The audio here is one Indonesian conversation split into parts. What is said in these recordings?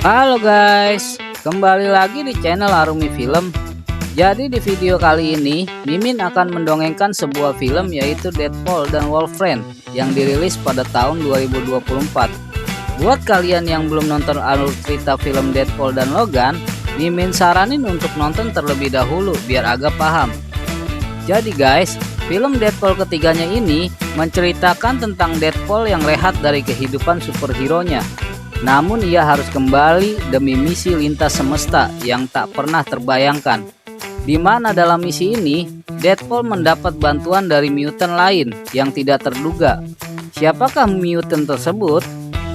Halo guys, kembali lagi di channel Arumi Film. Jadi di video kali ini Mimin akan mendongengkan sebuah film yaitu Deadpool dan Wolverine yang dirilis pada tahun 2024. Buat kalian yang belum nonton alur cerita film Deadpool dan Logan, Mimin saranin untuk nonton terlebih dahulu biar agak paham. Jadi guys, film Deadpool ketiganya ini menceritakan tentang Deadpool yang rehat dari kehidupan superhero-nya. Namun ia harus kembali demi misi lintas semesta yang tak pernah terbayangkan. Di mana dalam misi ini, Deadpool mendapat bantuan dari mutant lain yang tidak terduga. Siapakah mutant tersebut?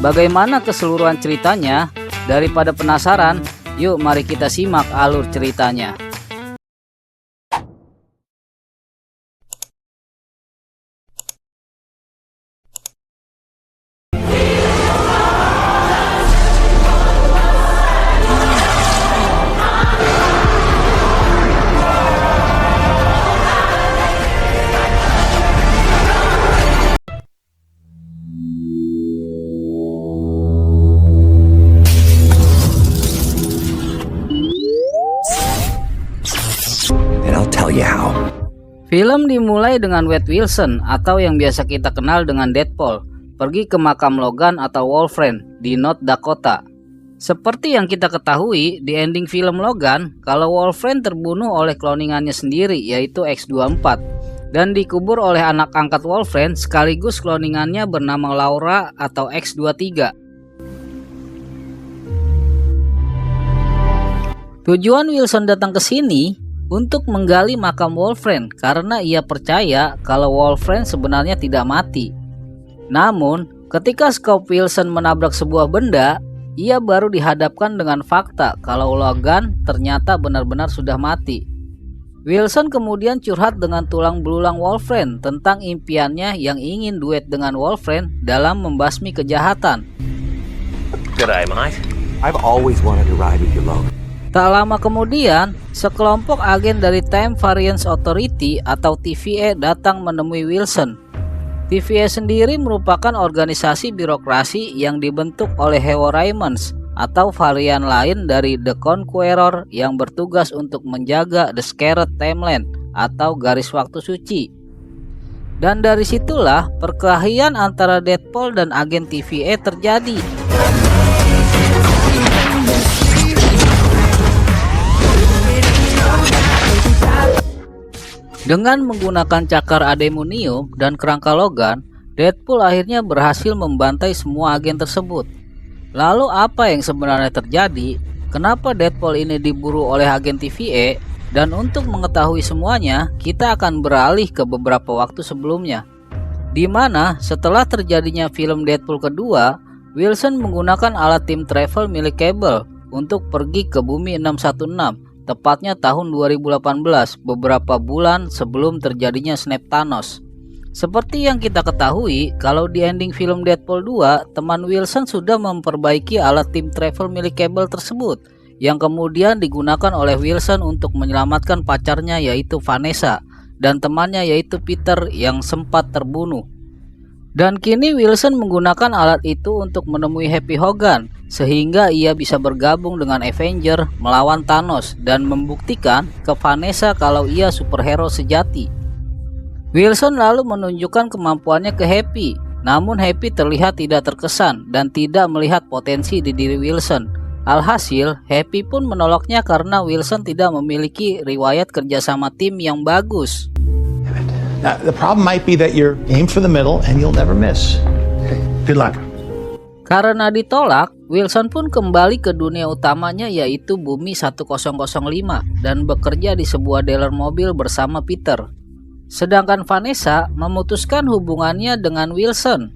Bagaimana keseluruhan ceritanya? Daripada penasaran, yuk mari kita simak alur ceritanya. Film dimulai dengan Wade Wilson atau yang biasa kita kenal dengan Deadpool pergi ke makam Logan atau Wolverine di North Dakota. Seperti yang kita ketahui di ending film Logan, kalau Wolverine terbunuh oleh kloningannya sendiri yaitu X-24 dan dikubur oleh anak angkat Wolverine sekaligus kloningannya bernama Laura atau X-23. Tujuan Wilson datang ke sini untuk menggali makam Wolverine karena ia percaya kalau Wolverine sebenarnya tidak mati. Namun, ketika Scott Wilson menabrak sebuah benda, ia baru dihadapkan dengan fakta kalau Logan ternyata benar-benar sudah mati. Wilson kemudian curhat dengan tulang belulang Wolverine tentang impiannya yang ingin duet dengan Wolverine dalam membasmi kejahatan. G'day, mate. I've always wanted to ride with you, Logan. Tak lama kemudian, sekelompok agen dari Time Variance Authority atau TVA datang menemui Wilson. TVA sendiri merupakan organisasi birokrasi yang dibentuk oleh Heo Raymonds atau varian lain dari The Conqueror yang bertugas untuk menjaga The Sacred Timeline atau garis waktu suci. Dan dari situlah perkelahian antara Deadpool dan agen TVA terjadi. Dengan menggunakan cakar Ademonium dan kerangka Logan, Deadpool akhirnya berhasil membantai semua agen tersebut. Lalu apa yang sebenarnya terjadi? Kenapa Deadpool ini diburu oleh agen TVA? Dan untuk mengetahui semuanya, kita akan beralih ke beberapa waktu sebelumnya. Di mana setelah terjadinya film Deadpool kedua, Wilson menggunakan alat tim travel milik Cable untuk pergi ke bumi 616. Tepatnya tahun 2018, beberapa bulan sebelum terjadinya snap Thanos. Seperti yang kita ketahui, kalau di ending film Deadpool 2, teman Wilson sudah memperbaiki alat tim travel milik Cable tersebut, yang kemudian digunakan oleh Wilson untuk menyelamatkan pacarnya yaitu Vanessa, dan temannya yaitu Peter yang sempat terbunuh. Dan kini Wilson menggunakan alat itu untuk menemui Happy Hogan, sehingga ia bisa bergabung dengan Avenger melawan Thanos dan membuktikan ke Vanessa kalau ia superhero sejati. Wilson lalu menunjukkan kemampuannya ke Happy, namun Happy terlihat tidak terkesan dan tidak melihat potensi di diri Wilson. Alhasil, Happy pun menolaknya karena Wilson tidak memiliki riwayat kerjasama tim yang bagus. Now, the problem might be that you're aim for the middle and you'll never miss. Okay, good luck. Karena ditolak, Wilson pun kembali ke dunia utamanya yaitu Bumi 1005 dan bekerja di sebuah dealer mobil bersama Peter. Sedangkan Vanessa memutuskan hubungannya dengan Wilson.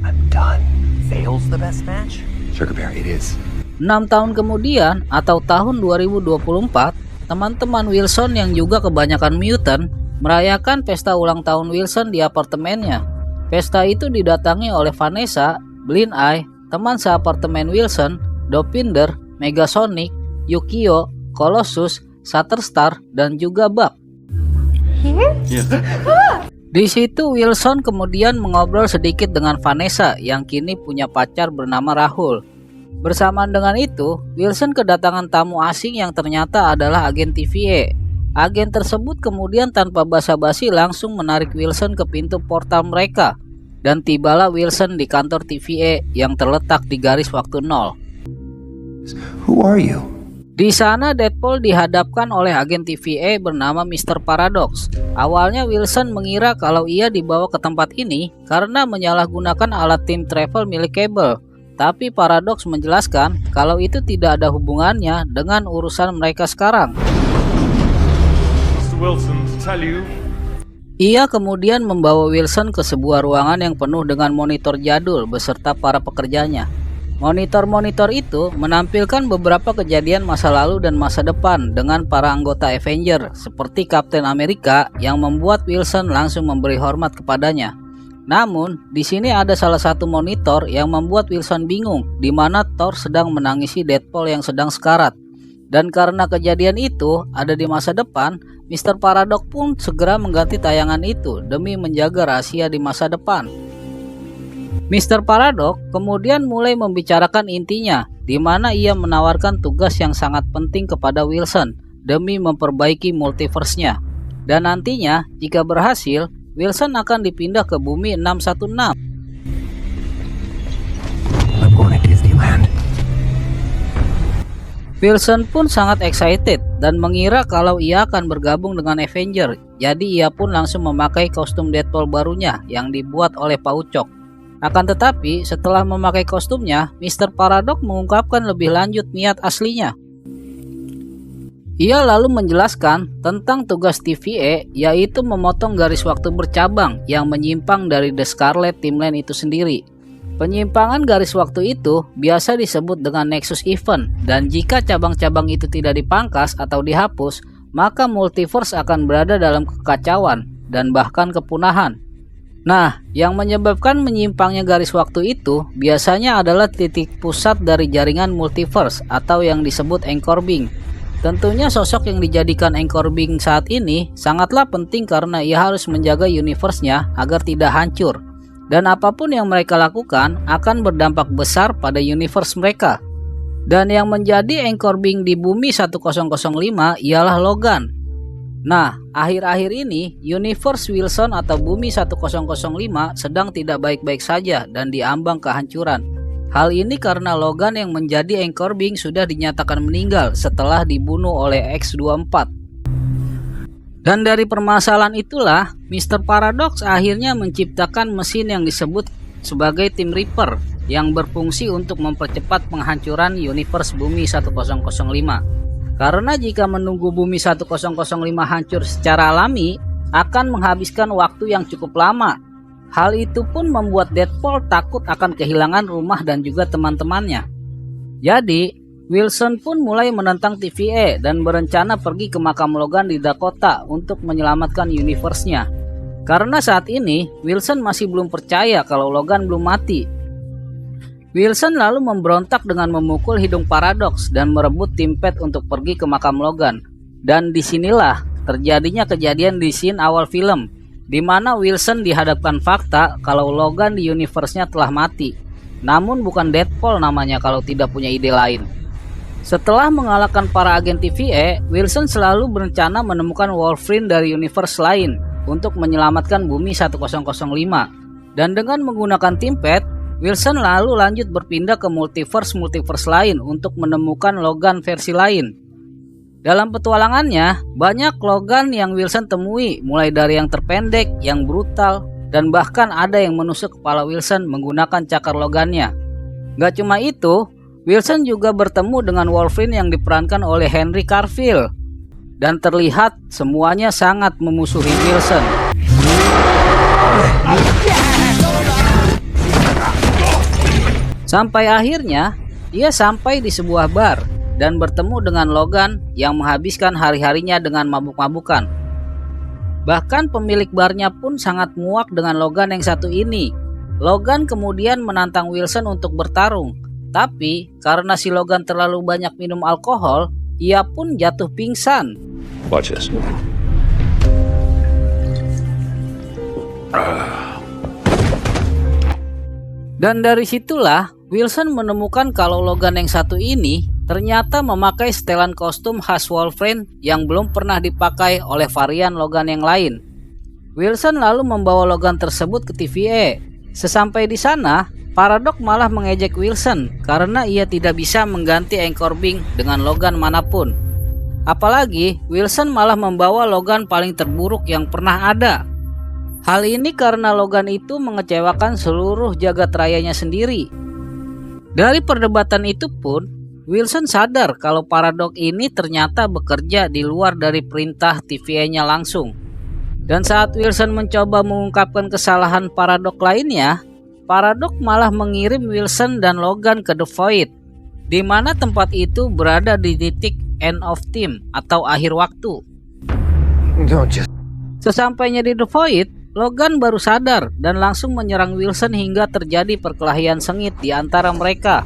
I'm done. Fail's the best match? Sugar Bear, it is. 6 tahun kemudian atau tahun 2024, teman-teman Wilson yang juga kebanyakan mutant merayakan pesta ulang tahun Wilson di apartemennya. Pesta itu didatangi oleh Vanessa, Blind Eye, teman seapartemen Wilson, Dopinder, Megasonic, Yukio, Colossus, Shatterstar, dan juga Buck. Di situ Wilson kemudian mengobrol sedikit dengan Vanessa yang kini punya pacar bernama Rahul. Bersamaan dengan itu, Wilson kedatangan tamu asing yang ternyata adalah agen TVA. Agen tersebut kemudian tanpa basa-basi langsung menarik Wilson ke pintu portal mereka. Dan tibalah Wilson di kantor TVA yang terletak di garis waktu 0. Who are you? Di sana Deadpool dihadapkan oleh agen TVA bernama Mr. Paradox. Awalnya Wilson mengira kalau ia dibawa ke tempat ini karena menyalahgunakan alat time travel milik Cable. Tapi Paradox menjelaskan kalau itu tidak ada hubungannya dengan urusan mereka sekarang. Mr. Wilson, to tell you. Ia kemudian membawa Wilson ke sebuah ruangan yang penuh dengan monitor jadul beserta para pekerjanya. Monitor-monitor itu menampilkan beberapa kejadian masa lalu dan masa depan dengan para anggota Avenger seperti Captain America yang membuat Wilson langsung memberi hormat kepadanya. Namun, di sini ada salah satu monitor yang membuat Wilson bingung di mana Thor sedang menangisi Deadpool yang sedang sekarat. Dan karena kejadian itu ada di masa depan, Mr. Paradox pun segera mengganti tayangan itu demi menjaga rahasia di masa depan. Mr. Paradox kemudian mulai membicarakan intinya, di mana ia menawarkan tugas yang sangat penting kepada Wilson demi memperbaiki multiverse-nya. Dan nantinya, jika berhasil, Wilson akan dipindah ke bumi 616. I'm going to Disneyland. Wilson pun sangat excited dan mengira kalau ia akan bergabung dengan Avenger. Jadi ia pun langsung memakai kostum Deadpool barunya yang dibuat oleh Paucok. Akan tetapi, setelah memakai kostumnya, Mr. Paradox mengungkapkan lebih lanjut niat aslinya. Ia lalu menjelaskan tentang tugas TVA, yaitu memotong garis waktu bercabang yang menyimpang dari The Scarlet Timeline itu sendiri. Penyimpangan garis waktu itu biasa disebut dengan Nexus Event, dan jika cabang-cabang itu tidak dipangkas atau dihapus, maka multiverse akan berada dalam kekacauan dan bahkan kepunahan. Nah, yang menyebabkan menyimpangnya garis waktu itu biasanya adalah titik pusat dari jaringan multiverse atau yang disebut anchor being. Tentunya sosok yang dijadikan anchor being saat ini sangatlah penting karena ia harus menjaga universe-nya agar tidak hancur. Dan apapun yang mereka lakukan akan berdampak besar pada universe mereka. Dan yang menjadi anchor being di bumi 1005 ialah Logan. Nah, akhir-akhir ini, Universe Wilson atau Bumi 1005 sedang tidak baik-baik saja dan diambang kehancuran. Hal ini karena Logan yang menjadi anchor being sudah dinyatakan meninggal setelah dibunuh oleh X-24. Dan dari permasalahan itulah, Mr. Paradox akhirnya menciptakan mesin yang disebut sebagai Time Reaper yang berfungsi untuk mempercepat penghancuran Universe Bumi 1005. Karena jika menunggu bumi 1005 hancur secara alami akan menghabiskan waktu yang cukup lama. Hal itu pun membuat Deadpool takut akan kehilangan rumah dan juga teman-temannya. Jadi, Wilson pun mulai menentang TVA dan berencana pergi ke makam Logan di Dakota untuk menyelamatkan universe-nya. Karena saat ini, Wilson masih belum percaya kalau Logan belum mati. Wilson lalu memberontak dengan memukul hidung Paradox dan merebut TeamPad untuk pergi ke makam Logan. Dan disinilah terjadinya kejadian di scene awal film, di mana Wilson dihadapkan fakta kalau Logan di universe-nya telah mati. Namun bukan Deadpool namanya kalau tidak punya ide lain. Setelah mengalahkan para agen TVA, Wilson selalu berencana menemukan Wolverine dari universe lain untuk menyelamatkan bumi 1005. Dan dengan menggunakan TeamPad, Wilson lalu lanjut berpindah ke multiverse lain untuk menemukan Logan versi lain. Dalam petualangannya, banyak Logan yang Wilson temui, mulai dari yang terpendek, yang brutal, dan bahkan ada yang menusuk kepala Wilson menggunakan cakar Logannya. Gak cuma itu, Wilson juga bertemu dengan Wolverine yang diperankan oleh Henry Cavill. Dan terlihat semuanya sangat memusuhi Wilson. Sampai akhirnya, ia sampai di sebuah bar dan bertemu dengan Logan yang menghabiskan hari-harinya dengan mabuk-mabukan. Bahkan pemilik barnya pun sangat muak dengan Logan yang satu ini. Logan kemudian menantang Wilson untuk bertarung, tapi karena si Logan terlalu banyak minum alkohol, ia pun jatuh pingsan. Watch this. Dan dari situlah Wilson menemukan kalau Logan yang satu ini ternyata memakai setelan kostum khas Wolverine yang belum pernah dipakai oleh varian Logan yang lain. Wilson lalu membawa Logan tersebut ke TVA. Sesampai di sana, Paradox malah mengejek Wilson karena ia tidak bisa mengganti Anchor Beam dengan Logan manapun. Apalagi Wilson malah membawa Logan paling terburuk yang pernah ada. Hal ini karena Logan itu mengecewakan seluruh jagat rayanya sendiri. Dari perdebatan itu pun, Wilson sadar kalau Paradox ini ternyata bekerja di luar dari perintah TVA-nya langsung. Dan saat Wilson mencoba mengungkapkan kesalahan Paradox lainnya, Paradox malah mengirim Wilson dan Logan ke The Void, di mana tempat itu berada di titik end of time atau akhir waktu. Sesampainya di The Void, Logan baru sadar dan langsung menyerang Wilson hingga terjadi perkelahian sengit di antara mereka.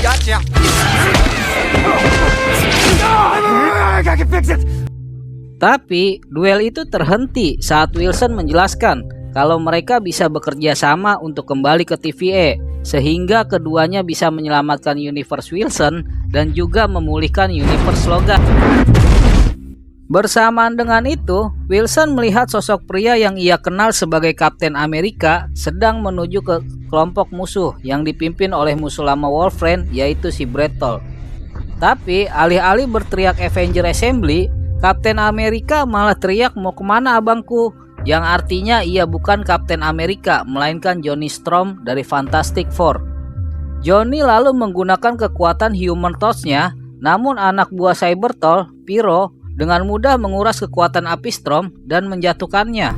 Gotcha. I can fix it. Tapi duel itu terhenti saat Wilson menjelaskan kalau mereka bisa bekerja sama untuk kembali ke TVA, sehingga keduanya bisa menyelamatkan universe Wilson dan juga memulihkan universe Logan. Bersamaan dengan itu, Wilson melihat sosok pria yang ia kenal sebagai Kapten Amerika sedang menuju ke kelompok musuh yang dipimpin oleh musuh lama Wolverine, yaitu si Bretol. Tapi alih-alih berteriak Avenger Assembly, Kapten Amerika malah teriak mau kemana abangku, yang artinya ia bukan Kapten Amerika melainkan Johnny Storm dari Fantastic Four. Johnny lalu menggunakan kekuatan Human Torch-nya, namun anak buah Cybertol, Pyro, dengan mudah menguras kekuatan api Storm dan menjatuhkannya.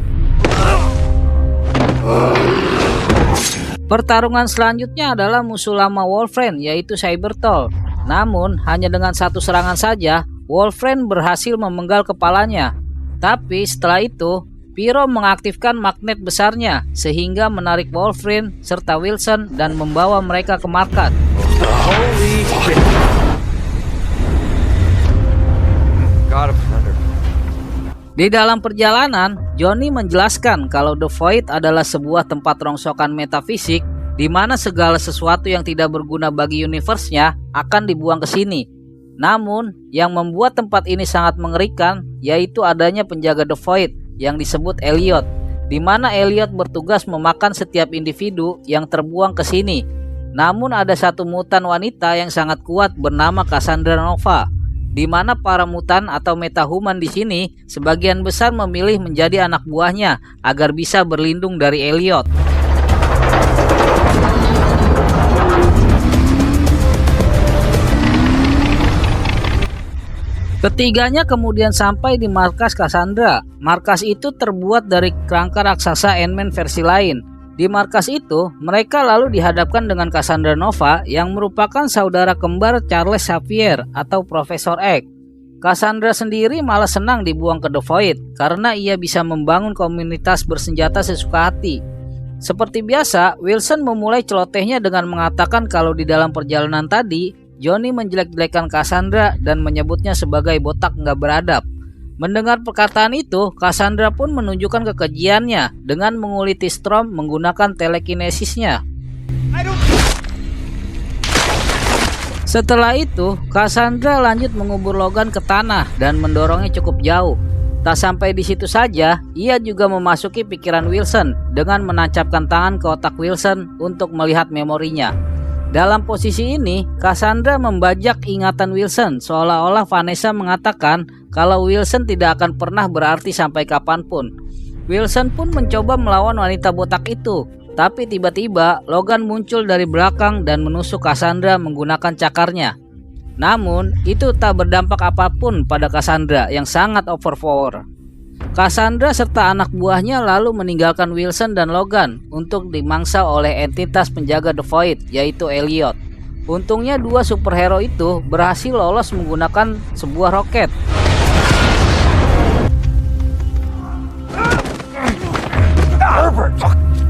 Pertarungan selanjutnya adalah musuh lama Wolverine, yaitu Cybertol. Namun hanya dengan satu serangan saja Wolverine berhasil memenggal kepalanya. Tapi setelah itu Pyro mengaktifkan magnet besarnya sehingga menarik Wolverine serta Wilson dan membawa mereka ke markas. Holy shit. God of Thunder. Di dalam perjalanan, Johnny menjelaskan kalau The Void adalah sebuah tempat rongsokan metafisik di mana segala sesuatu yang tidak berguna bagi universe-nya akan dibuang ke sini. Namun, yang membuat tempat ini sangat mengerikan yaitu adanya penjaga The Void yang disebut Elliot, di mana Elliot bertugas memakan setiap individu yang terbuang ke sini. Namun ada satu mutan wanita yang sangat kuat bernama Cassandra Nova, di mana para mutan atau metahuman di sini sebagian besar memilih menjadi anak buahnya agar bisa berlindung dari Elliot. Ketiganya kemudian sampai di markas Cassandra. Markas itu terbuat dari kerangka raksasa Ant-Man versi lain. Di markas itu, mereka lalu dihadapkan dengan Cassandra Nova yang merupakan saudara kembar Charles Xavier atau Profesor X. Cassandra sendiri malah senang dibuang ke The Void karena ia bisa membangun komunitas bersenjata sesuka hati. Seperti biasa, Wilson memulai celotehnya dengan mengatakan kalau di dalam perjalanan tadi, Johnny menjelek-jelekan Cassandra dan menyebutnya sebagai botak nggak beradab. Mendengar perkataan itu, Cassandra pun menunjukkan kekejiannya dengan menguliti Storm menggunakan telekinesisnya. Setelah itu, Cassandra lanjut mengubur Logan ke tanah dan mendorongnya cukup jauh. Tak sampai di situ saja, ia juga memasuki pikiran Wilson dengan menancapkan tangan ke otak Wilson untuk melihat memorinya. Dalam posisi ini, Cassandra membajak ingatan Wilson seolah-olah Vanessa mengatakan kalau Wilson tidak akan pernah berarti sampai kapanpun. Wilson pun mencoba melawan wanita botak itu, tapi tiba-tiba Logan muncul dari belakang dan menusuk Cassandra menggunakan cakarnya. Namun, itu tak berdampak apapun pada Cassandra yang sangat overpower. Cassandra serta anak buahnya lalu meninggalkan Wilson dan Logan untuk dimangsa oleh entitas penjaga The Void, yaitu Elliot. Untungnya dua superhero itu berhasil lolos menggunakan sebuah roket. Herbert,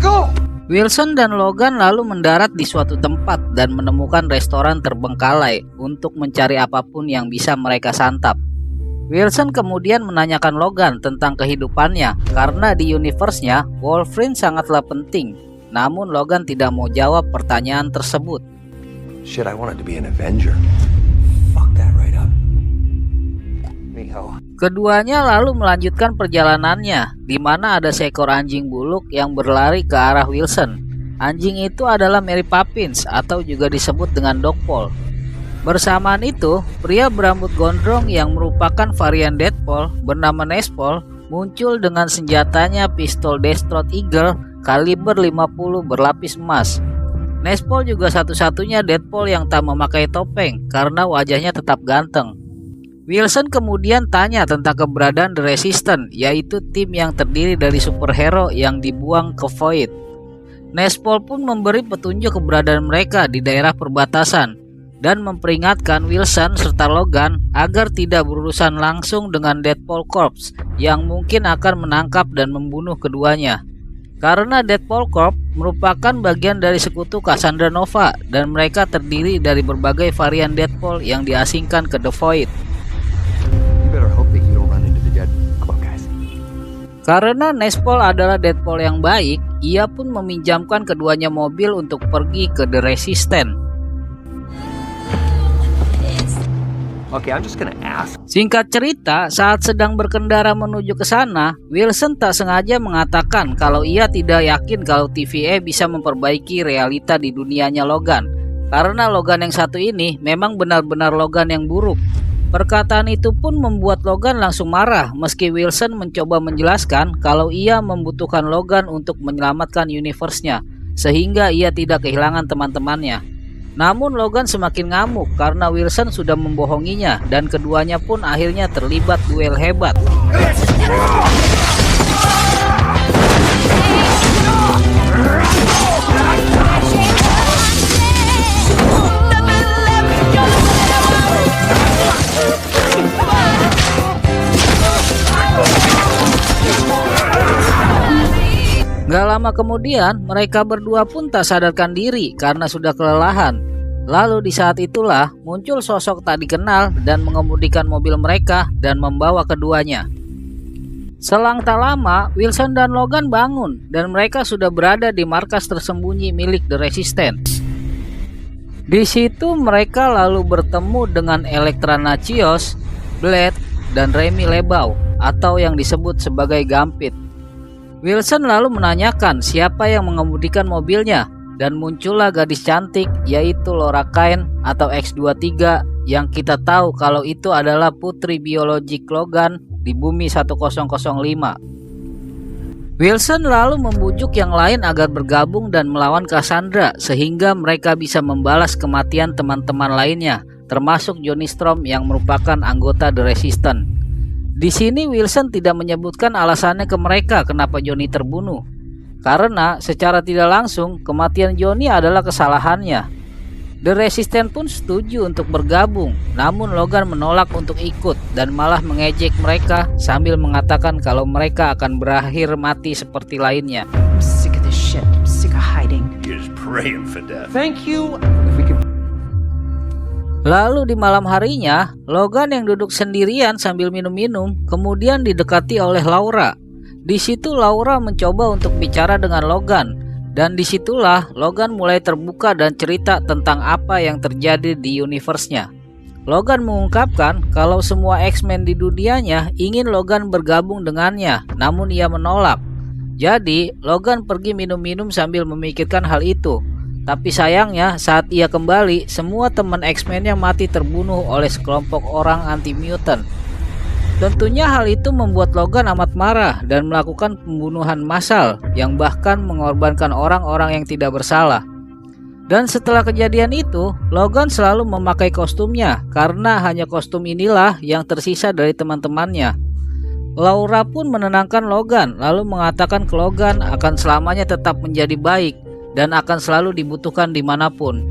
go! Wilson dan Logan lalu mendarat di suatu tempat dan menemukan restoran terbengkalai untuk mencari apapun yang bisa mereka santap. Wilson kemudian menanyakan Logan tentang kehidupannya karena di universe-nya Wolverine sangatlah penting. Namun Logan tidak mau jawab pertanyaan tersebut. Shit, I wanted to be an Avenger. Fuck that right up. Mijo. Keduanya lalu melanjutkan perjalanannya, di mana ada seekor anjing buluk yang berlari ke arah Wilson. Anjing itu adalah Mary Poppins atau juga disebut dengan Dogpole. Bersamaan itu, pria berambut gondrong yang merupakan varian Deadpool bernama Nespole muncul dengan senjatanya pistol Death Throat Eagle kaliber 50 berlapis emas. Nespole juga satu-satunya Deadpool yang tak memakai topeng karena wajahnya tetap ganteng. Wilson kemudian tanya tentang keberadaan The Resistance, yaitu tim yang terdiri dari superhero yang dibuang ke Void. Nespole pun memberi petunjuk keberadaan mereka di daerah perbatasan dan memperingatkan Wilson serta Logan agar tidak berurusan langsung dengan Deadpool Corps yang mungkin akan menangkap dan membunuh keduanya. Karena Deadpool Corps merupakan bagian dari sekutu Cassandra Nova dan mereka terdiri dari berbagai varian Deadpool yang diasingkan ke The Void. Karena Nespole adalah Deadpool yang baik, ia pun meminjamkan keduanya mobil untuk pergi ke The Resistance. Okay, I'm just gonna ask. Singkat cerita, saat sedang berkendara menuju ke sana, Wilson tak sengaja mengatakan kalau ia tidak yakin kalau TVA bisa memperbaiki realita di dunianya Logan. Karena Logan yang satu ini memang benar-benar Logan yang buruk. Perkataan itu pun membuat Logan langsung marah meski Wilson mencoba menjelaskan kalau ia membutuhkan Logan untuk menyelamatkan universe-nya sehingga ia tidak kehilangan teman-temannya. Namun Logan semakin ngamuk karena Wilson sudah membohonginya dan keduanya pun akhirnya terlibat duel hebat. Gak lama kemudian, mereka berdua pun tak sadarkan diri karena sudah kelelahan. Lalu di saat itulah muncul sosok tak dikenal dan mengemudikan mobil mereka dan membawa keduanya. Selang tak lama, Wilson dan Logan bangun dan mereka sudah berada di markas tersembunyi milik The Resistance. Di situ mereka lalu bertemu dengan Elektra Natchios, Blade, dan Remy Lebao atau yang disebut sebagai Gambit. Wilson lalu menanyakan siapa yang mengemudikan mobilnya dan muncullah gadis cantik yaitu Laura Kane atau X-23 yang kita tahu kalau itu adalah putri biologik Logan di Bumi 1005. Wilson lalu membujuk yang lain agar bergabung dan melawan Cassandra sehingga mereka bisa membalas kematian teman-teman lainnya termasuk Johnny Storm yang merupakan anggota The Resistance. Di sini Wilson tidak menyebutkan alasannya ke mereka kenapa Johnny terbunuh. Karena secara tidak langsung kematian Johnny adalah kesalahannya. The Resistance pun setuju untuk bergabung, namun Logan menolak untuk ikut dan malah mengejek mereka sambil mengatakan kalau mereka akan berakhir mati seperti lainnya. I'm sick of this shit. I'm sick of hiding. You're just praying for death. Thank you. If we could. Lalu di malam harinya, Logan yang duduk sendirian sambil minum-minum kemudian didekati oleh Laura. Di situ Laura mencoba untuk bicara dengan Logan dan disitulah Logan mulai terbuka dan cerita tentang apa yang terjadi di universe-nya. Logan mengungkapkan kalau semua X-Men di dunianya ingin Logan bergabung dengannya, namun ia menolak. Jadi Logan pergi minum-minum sambil memikirkan hal itu. Tapi sayangnya saat ia kembali, semua teman X-Men-nya mati terbunuh oleh sekelompok orang anti-mutant. Tentunya hal itu membuat Logan amat marah dan melakukan pembunuhan massal yang bahkan mengorbankan orang-orang yang tidak bersalah. Dan setelah kejadian itu, Logan selalu memakai kostumnya karena hanya kostum inilah yang tersisa dari teman-temannya. Laura pun menenangkan Logan lalu mengatakan ke Logan akan selamanya tetap menjadi baik dan akan selalu dibutuhkan dimanapun.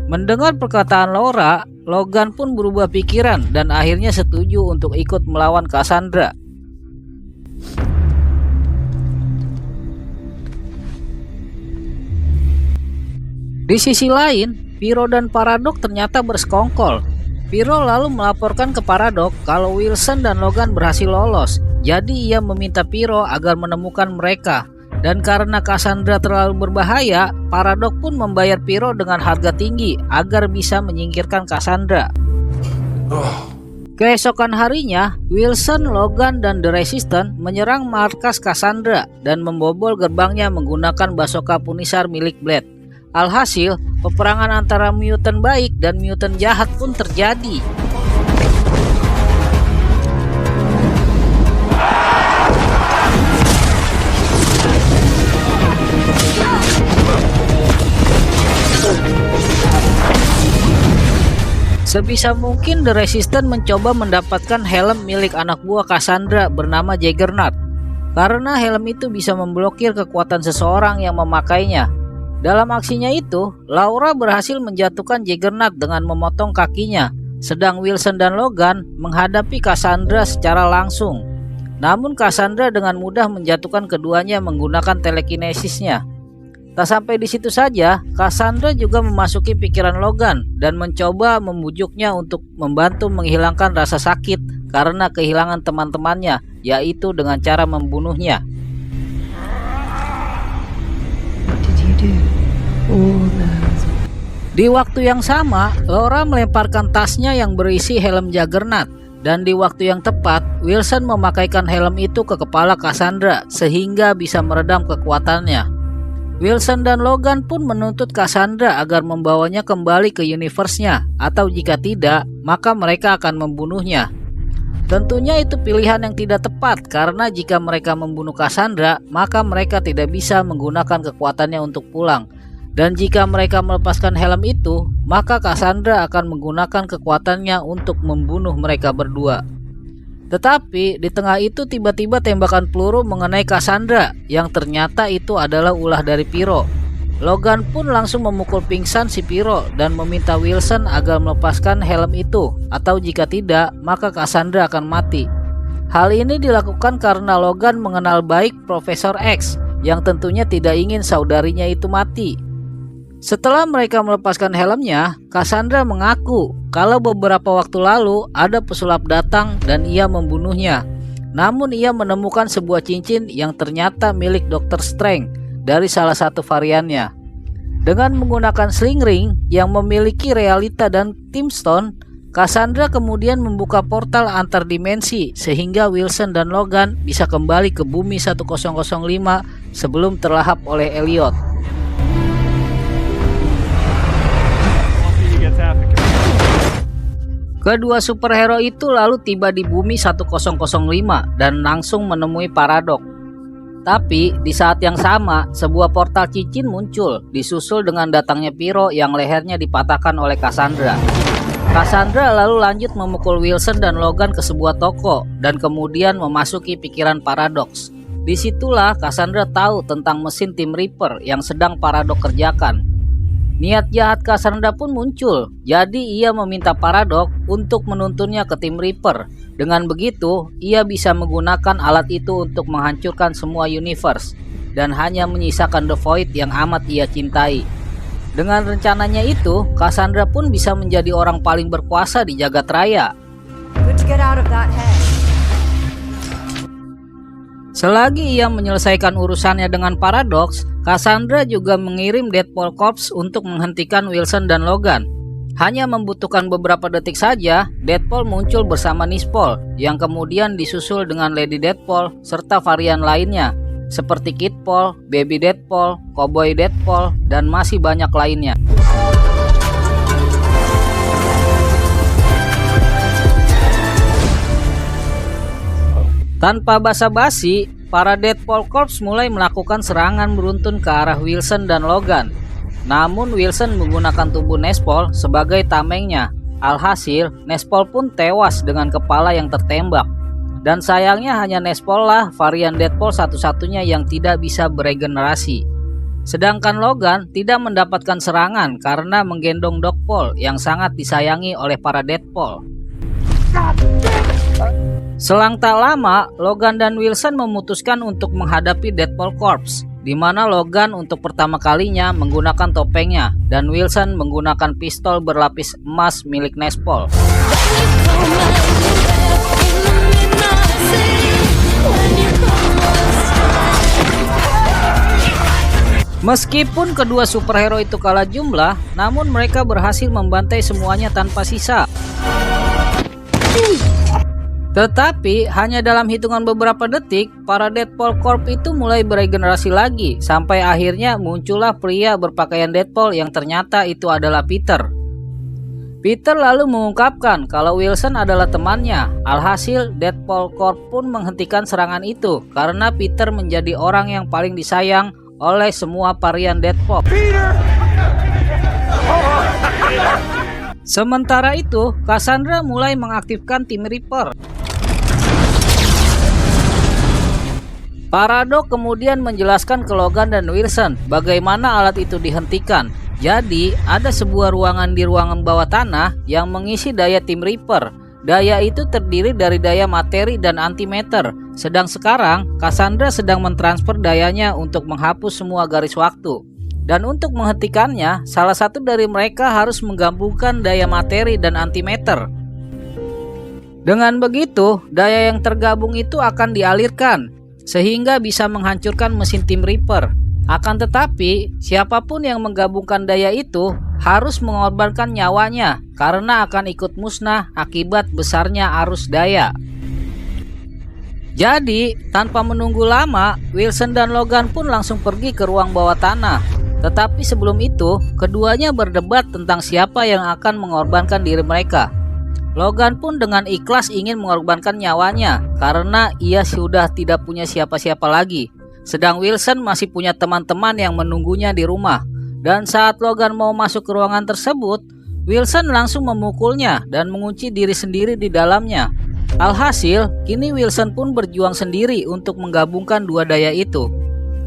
Mendengar perkataan Laura, Logan pun berubah pikiran dan akhirnya setuju untuk ikut melawan Cassandra. Di sisi lain, Pyro dan Paradox ternyata bersekongkol. Pyro lalu melaporkan ke Paradox kalau Wilson dan Logan berhasil lolos. Jadi ia meminta Pyro agar menemukan mereka. Dan karena Cassandra terlalu berbahaya, Paradox pun membayar Pyro dengan harga tinggi agar bisa menyingkirkan Cassandra. Keesokan harinya, Wilson, Logan, dan The Resistance menyerang markas Cassandra dan membobol gerbangnya menggunakan Bazooka Punisher milik Blade. Alhasil, peperangan antara mutant baik dan mutant jahat pun terjadi. Sebisa mungkin The Resistance mencoba mendapatkan helm milik anak buah Cassandra bernama Juggernaut, karena helm itu bisa memblokir kekuatan seseorang yang memakainya. Dalam aksinya itu, Laura berhasil menjatuhkan Juggernaut dengan memotong kakinya, sedang Wilson dan Logan menghadapi Cassandra secara langsung. Namun Cassandra dengan mudah menjatuhkan keduanya menggunakan telekinesisnya. Tak sampai di situ saja, Cassandra juga memasuki pikiran Logan dan mencoba membujuknya untuk membantu menghilangkan rasa sakit karena kehilangan teman-temannya, yaitu dengan cara membunuhnya. Di waktu yang sama, Laura melemparkan tasnya yang berisi helm Juggernaut, dan di waktu yang tepat, Wilson memakaikan helm itu ke kepala Cassandra sehingga bisa meredam kekuatannya. Wilson dan Logan pun menuntut Cassandra agar membawanya kembali ke universe-nya, atau jika tidak, maka mereka akan membunuhnya. Tentunya itu pilihan yang tidak tepat karena jika mereka membunuh Cassandra, maka mereka tidak bisa menggunakan kekuatannya untuk pulang. Dan jika mereka melepaskan helm itu, maka Cassandra akan menggunakan kekuatannya untuk membunuh mereka berdua. Tetapi di tengah itu tiba-tiba tembakan peluru mengenai Cassandra yang ternyata itu adalah ulah dari Pyro. Logan pun langsung memukul pingsan si Pyro dan meminta Wilson agar melepaskan helm itu, atau jika tidak maka Cassandra akan mati. Hal ini dilakukan karena Logan mengenal baik Profesor X yang tentunya tidak ingin saudarinya itu mati. Setelah mereka melepaskan helmnya, Cassandra mengaku kalau beberapa waktu lalu ada pesulap datang dan ia membunuhnya. Namun ia menemukan sebuah cincin yang ternyata milik Dr. Strange dari salah satu variannya. Dengan menggunakan sling ring yang memiliki realita dan time stone, Cassandra kemudian membuka portal antar dimensi sehingga Wilson dan Logan bisa kembali ke bumi 1005 sebelum terlahap oleh Elliot. Kedua superhero itu lalu tiba di bumi 1005 dan langsung menemui Paradox. Tapi di saat yang sama, sebuah portal cincin muncul, disusul dengan datangnya Pyro yang lehernya dipatahkan oleh Cassandra. Cassandra lalu lanjut memukul Wilson dan Logan ke sebuah toko dan kemudian memasuki pikiran Paradox. Disitulah Cassandra tahu tentang mesin Tim Reaper yang sedang Paradox kerjakan. Niat jahat Cassandra pun muncul, jadi ia meminta Paradox untuk menuntunnya ke Tim Reaper. Dengan begitu, ia bisa menggunakan alat itu untuk menghancurkan semua universe dan hanya menyisakan The Void yang amat ia cintai. Dengan rencananya itu, Cassandra pun bisa menjadi orang paling berkuasa di jagat raya. Good to get out of that head. Selagi ia menyelesaikan urusannya dengan Paradox, Cassandra juga mengirim Deadpool Corps untuk menghentikan Wilson dan Logan. Hanya membutuhkan beberapa detik saja, Deadpool muncul bersama Nispol, yang kemudian disusul dengan Lady Deadpool serta varian lainnya, seperti Kidpool, Baby Deadpool, Cowboy Deadpool, dan masih banyak lainnya. Tanpa basa-basi, para Deadpool Corps mulai melakukan serangan beruntun ke arah Wilson dan Logan. Namun Wilson menggunakan tubuh Nespol sebagai tamengnya. Alhasil, Nespol pun tewas dengan kepala yang tertembak. Dan sayangnya hanya Nespol lah varian Deadpool satu-satunya yang tidak bisa beregenerasi. Sedangkan Logan tidak mendapatkan serangan karena menggendong Dogpole yang sangat disayangi oleh para Deadpool. Selang tak lama, Logan dan Wilson memutuskan untuk menghadapi Deadpool Corps. di mana Logan untuk pertama kalinya menggunakan topengnya dan Wilson menggunakan pistol berlapis emas milik Nespol. Meskipun kedua superhero itu kalah jumlah, namun mereka berhasil membantai semuanya tanpa sisa. Tetapi hanya dalam hitungan beberapa detik, para Deadpool Corp itu mulai beregenerasi lagi, sampai akhirnya muncullah pria berpakaian Deadpool yang ternyata itu adalah Peter. Peter lalu mengungkapkan kalau Wilson adalah temannya. Alhasil Deadpool Corp pun menghentikan serangan itu karena Peter menjadi orang yang paling disayang oleh semua varian Deadpool. Sementara itu, Cassandra mulai mengaktifkan tim Reaper. Paradox kemudian menjelaskan ke Logan dan Wilson bagaimana alat itu dihentikan. Jadi, ada sebuah ruangan di ruangan bawah tanah yang mengisi daya tim Reaper. Daya itu terdiri dari daya materi dan antimatter. Sedang sekarang, Cassandra sedang mentransfer dayanya untuk menghapus semua garis waktu. Dan untuk menghentikannya, salah satu dari mereka harus menggabungkan daya materi dan antimatter. Dengan begitu, daya yang tergabung itu akan dialirkan, sehingga bisa menghancurkan mesin tim Reaper. Akan tetapi, siapapun yang menggabungkan daya itu harus mengorbankan nyawanya karena akan ikut musnah akibat besarnya arus daya. Jadi, tanpa menunggu lama, Wilson dan Logan pun langsung pergi ke ruang bawah tanah. Tetapi sebelum itu, keduanya berdebat tentang siapa yang akan mengorbankan diri mereka. Logan pun dengan ikhlas ingin mengorbankan nyawanya karena ia sudah tidak punya siapa-siapa lagi. Sedang Wilson masih punya teman-teman yang menunggunya di rumah. Dan saat Logan mau masuk ke ruangan tersebut, Wilson langsung memukulnya dan mengunci diri sendiri di dalamnya. Alhasil, kini Wilson pun berjuang sendiri untuk menggabungkan dua daya itu.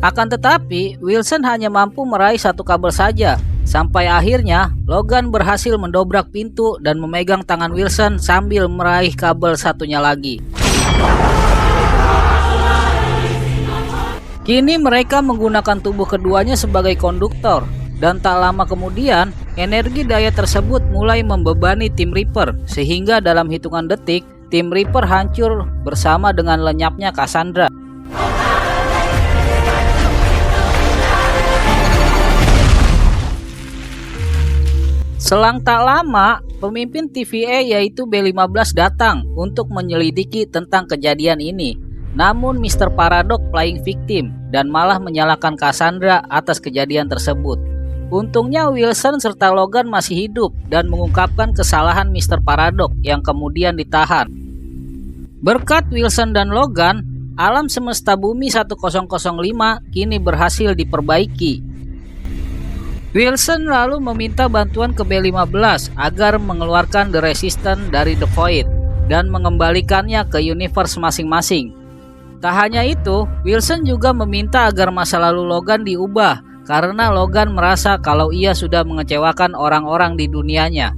Akan tetapi, Wilson hanya mampu meraih satu kabel saja. Sampai akhirnya, Logan berhasil mendobrak pintu dan memegang tangan Wilson sambil meraih kabel satunya lagi. Kini mereka menggunakan tubuh keduanya sebagai konduktor. Dan tak lama kemudian, energi daya tersebut mulai membebani tim Reaper. Sehingga dalam hitungan detik, tim Reaper hancur bersama dengan lenyapnya Cassandra. Selang tak lama, pemimpin TVA yaitu B-15 datang untuk menyelidiki tentang kejadian ini. Namun Mr. Paradox playing victim dan malah menyalahkan Cassandra atas kejadian tersebut. Untungnya Wilson serta Logan masih hidup dan mengungkapkan kesalahan Mr. Paradox yang kemudian ditahan. Berkat Wilson dan Logan, alam semesta bumi 1005 kini berhasil diperbaiki. Wilson lalu meminta bantuan ke B-15 agar mengeluarkan The Resistance dari The Void dan mengembalikannya ke universe masing-masing. Tak hanya itu, Wilson juga meminta agar masa lalu Logan diubah karena Logan merasa kalau ia sudah mengecewakan orang-orang di dunianya.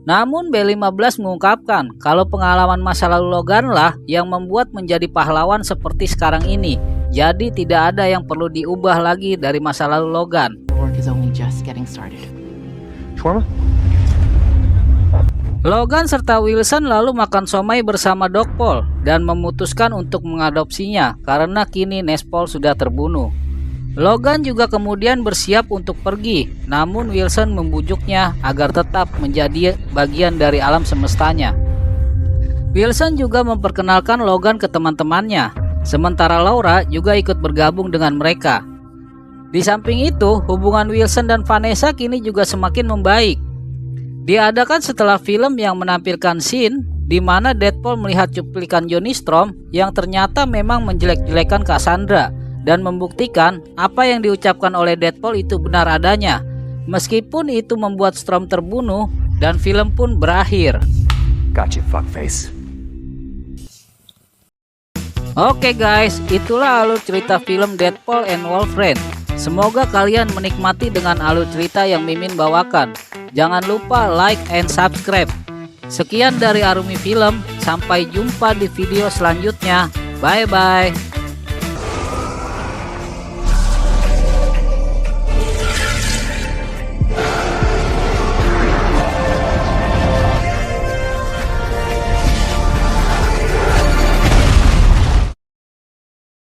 Namun B-15 mengungkapkan kalau pengalaman masa lalu Logan lah yang membuat menjadi pahlawan seperti sekarang ini. Jadi tidak ada yang perlu diubah lagi dari masa lalu Logan. Logan serta Wilson lalu makan somai bersama Doc Paul dan memutuskan untuk mengadopsinya karena kini Nespol sudah terbunuh. Logan juga kemudian bersiap untuk pergi, namun Wilson membujuknya agar tetap menjadi bagian dari alam semestanya. Wilson juga memperkenalkan Logan ke teman-temannya, sementara Laura juga ikut bergabung dengan mereka. Di samping itu, hubungan Wilson dan Vanessa kini juga semakin membaik. Diadakan setelah film yang menampilkan scene di mana Deadpool melihat cuplikan Johnny Storm yang ternyata memang menjelek-jelekan Cassandra dan membuktikan apa yang diucapkan oleh Deadpool itu benar adanya. Meskipun itu membuat Storm terbunuh dan film pun berakhir. Gotcha, fuckface. Oke guys, itulah alur cerita film Deadpool and Wolverine. Semoga kalian menikmati dengan alur cerita yang Mimin bawakan. Jangan lupa like and subscribe. Sekian dari Arumi Film, sampai jumpa di video selanjutnya. Bye bye.